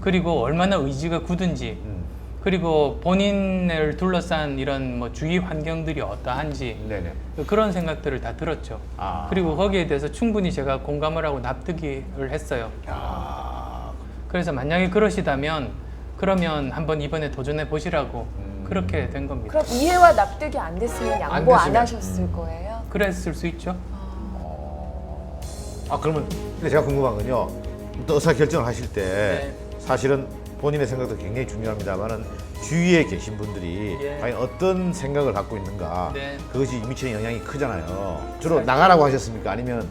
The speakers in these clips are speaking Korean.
그리고 얼마나 의지가 굳은지, 그리고 본인을 둘러싼 이런 뭐 주위 환경들이 어떠한지 네네. 그런 생각들을 다 들었죠. 아. 그리고 거기에 대해서 충분히 제가 공감을 하고 납득을 했어요. 야. 그래서 만약에 그러시다면 그러면 한번 이번에 도전해 보시라고 그렇게 된 겁니다. 그럼 이해와 납득이 안 됐으면 양보 안 됐으면. 하셨을 거예요? 그랬을 수 있죠. 아 그러면 근데 제가 궁금한 건요. 또 의사 결정을 하실 때 네. 사실은 본인의 생각도 굉장히 중요합니다만은 주위에 계신 분들이 예. 과연 어떤 생각을 갖고 있는가 네. 그것이 미치는 영향이 크잖아요. 주로 사실- 나가라고 하셨습니까? 아니면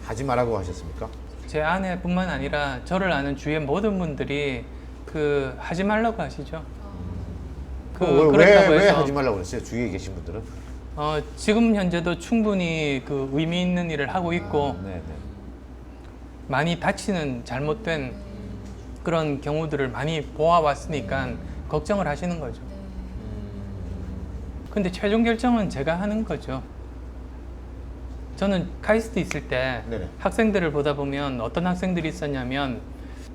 하지 말라고 하셨습니까? 제 아내뿐만 아니라 저를 아는 주위의 모든 분들이 그 하지 말라고 하시죠. 왜 하지 말라고 그랬어요? 주위에 계신 분들은? 지금 현재도 충분히 그 의미 있는 일을 하고 있고 네네. 많이 다치는 잘못된 그런 경우들을 많이 보아왔으니까 걱정을 하시는 거죠. 근데 최종 결정은 제가 하는 거죠. 저는 카이스트 있을 때 네네. 학생들을 보다 보면 어떤 학생들이 있었냐면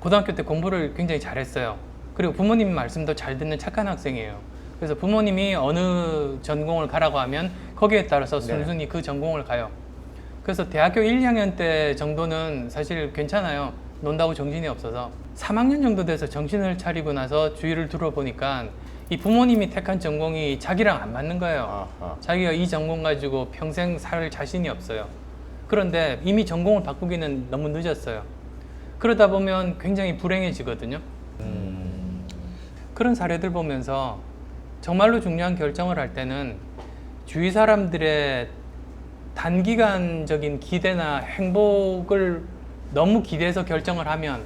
고등학교 때 공부를 굉장히 잘했어요. 그리고 부모님 말씀도 잘 듣는 착한 학생이에요. 그래서 부모님이 어느 전공을 가라고 하면 거기에 따라서 순순히 그 전공을 가요. 그래서 대학교 1, 2학년 때 정도는 사실 괜찮아요. 논다고 정신이 없어서 3학년 정도 돼서 정신을 차리고 나서 주위를 둘러보니까 이 부모님이 택한 전공이 자기랑 안 맞는 거예요. 자기가 이 전공 가지고 평생 살 자신이 없어요. 그런데 이미 전공을 바꾸기는 너무 늦었어요. 그러다 보면 굉장히 불행해지거든요. 그런 사례들 보면서 정말로 중요한 결정을 할 때는 주위 사람들의 단기간적인 기대나 행복을 너무 기대해서 결정을 하면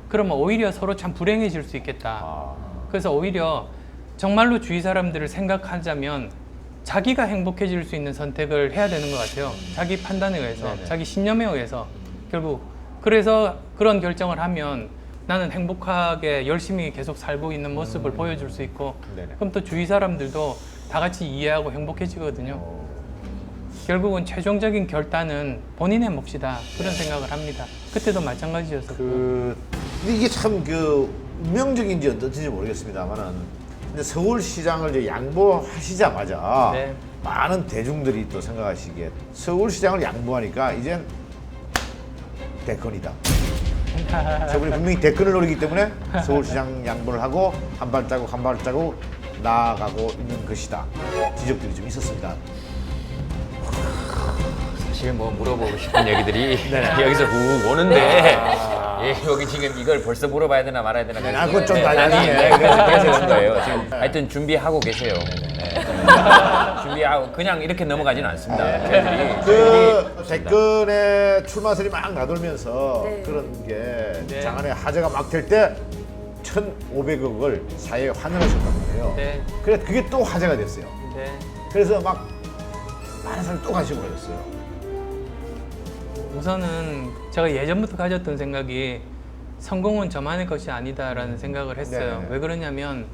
그러면 오히려 서로 참 불행해질 수 있겠다. 그래서 오히려 정말로 주위 사람들을 생각하자면 자기가 행복해질 수 있는 선택을 해야 되는 것 같아요. 자기 판단에 의해서, 네네. 자기 신념에 의해서 결국 그래서 그런 결정을 하면 나는 행복하게 열심히 계속 살고 있는 모습을 보여줄 수 있고 네네. 그럼 또 주위 사람들도 다 같이 이해하고 행복해지거든요. 결국은 최종적인 결단은 본인의 몫이다 그런 생각을 합니다. 그때도 마찬가지였었고. 이게 참 운명적인지 어떤지 모르겠습니다만은 근데 서울시장을 이제 양보하시자마자 네. 많은 대중들이 또 생각하시기에 서울시장을 양보하니까 이젠 대권이다. 저분이 분명히 대권을 노리기 때문에 서울시장 양보를 하고 한 발자국 한 발자국 나아가고 있는 것이다. 지적들이 좀 있었습니다. 사실 뭐 물어보고 싶은 얘기들이 여기서 훅 오는데 예, 여기 지금 이걸 벌써 물어봐야 되나 말아야 되나 아, 그건 좀 나중에. 그래서 그런 거예요. 지금 하여튼 준비하고 계세요. 네. 준비하고 그냥 이렇게 넘어가지는 않습니다. 저희들이 그 대권에 출마설이 막 나돌면서 네. 그런 게 네. 장안에 화제가 막 될 때 1,500억을 사회에 환원하셨단 말이에요. 네. 그래 그게 또 화제가 됐어요. 네. 그래서 막 많은 사람이 또 관심을 가졌어요. 우선은 제가 예전부터 가졌던 생각이 성공은 저만의 것이 아니다라는 생각을 했어요. 네네. 왜 그러냐면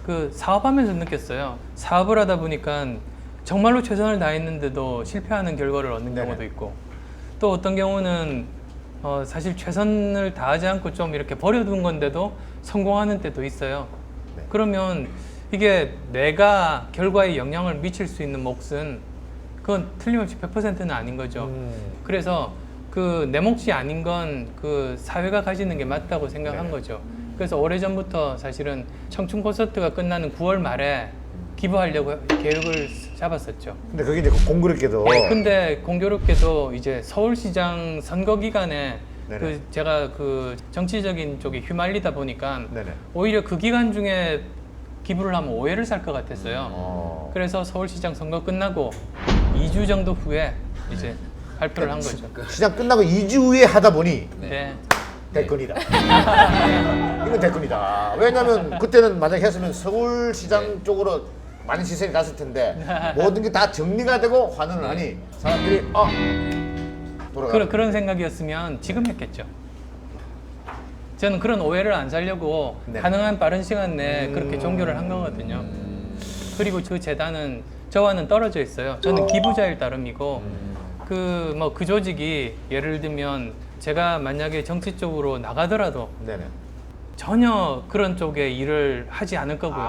그 사업하면서 느꼈어요. 사업을 하다 보니까 정말로 최선을 다했는데도 실패하는 결과를 얻는 네네. 경우도 있고 또 어떤 경우는 사실 최선을 다하지 않고 좀 이렇게 버려둔 건데도 성공하는 때도 있어요. 네. 그러면 이게 내가 결과에 영향을 미칠 수 있는 몫은 그건 틀림없이 100%는 아닌 거죠. 그래서 그 내 몫이 아닌 건 그 사회가 가지는 게 맞다고 생각한 네. 거죠. 그래서 오래전부터 사실은 청춘 콘서트가 끝나는 9월 말에 기부하려고 계획을 잡았었죠. 근데 그게 이제 공교롭게도 근데 공교롭게도 이제 서울시장 선거 기간에 네네. 그 제가 그 정치적인 쪽에 휘말리다 보니까 네네. 오히려 그 기간 중에 기부를 하면 오해를 살 것 같았어요. 그래서 서울시장 선거 끝나고 2주 정도 후에 이제 발표를 한 거죠. 시장 끝나고 2주 후에 하다 보니 네. 대권이다. 이건 대권이다. 왜냐면 그때는 만약에 했으면 서울시장 쪽으로 많은 시선이 갔을 텐데 모든 게 다 정리가 되고 환원을 하니 사람들이 돌아가. 그런 생각이었으면 지금 했겠죠. 저는 그런 오해를 안 살려고 네. 가능한 빠른 시간 내에 그렇게 종교를 한 거거든요. 그리고 그 재단은 저와는 떨어져 있어요. 저는 기부자일 따름이고 그 조직이 예를 들면 제가 만약에 정치 쪽으로 나가더라도 네네. 전혀 그런 쪽에 일을 하지 않을 거고요.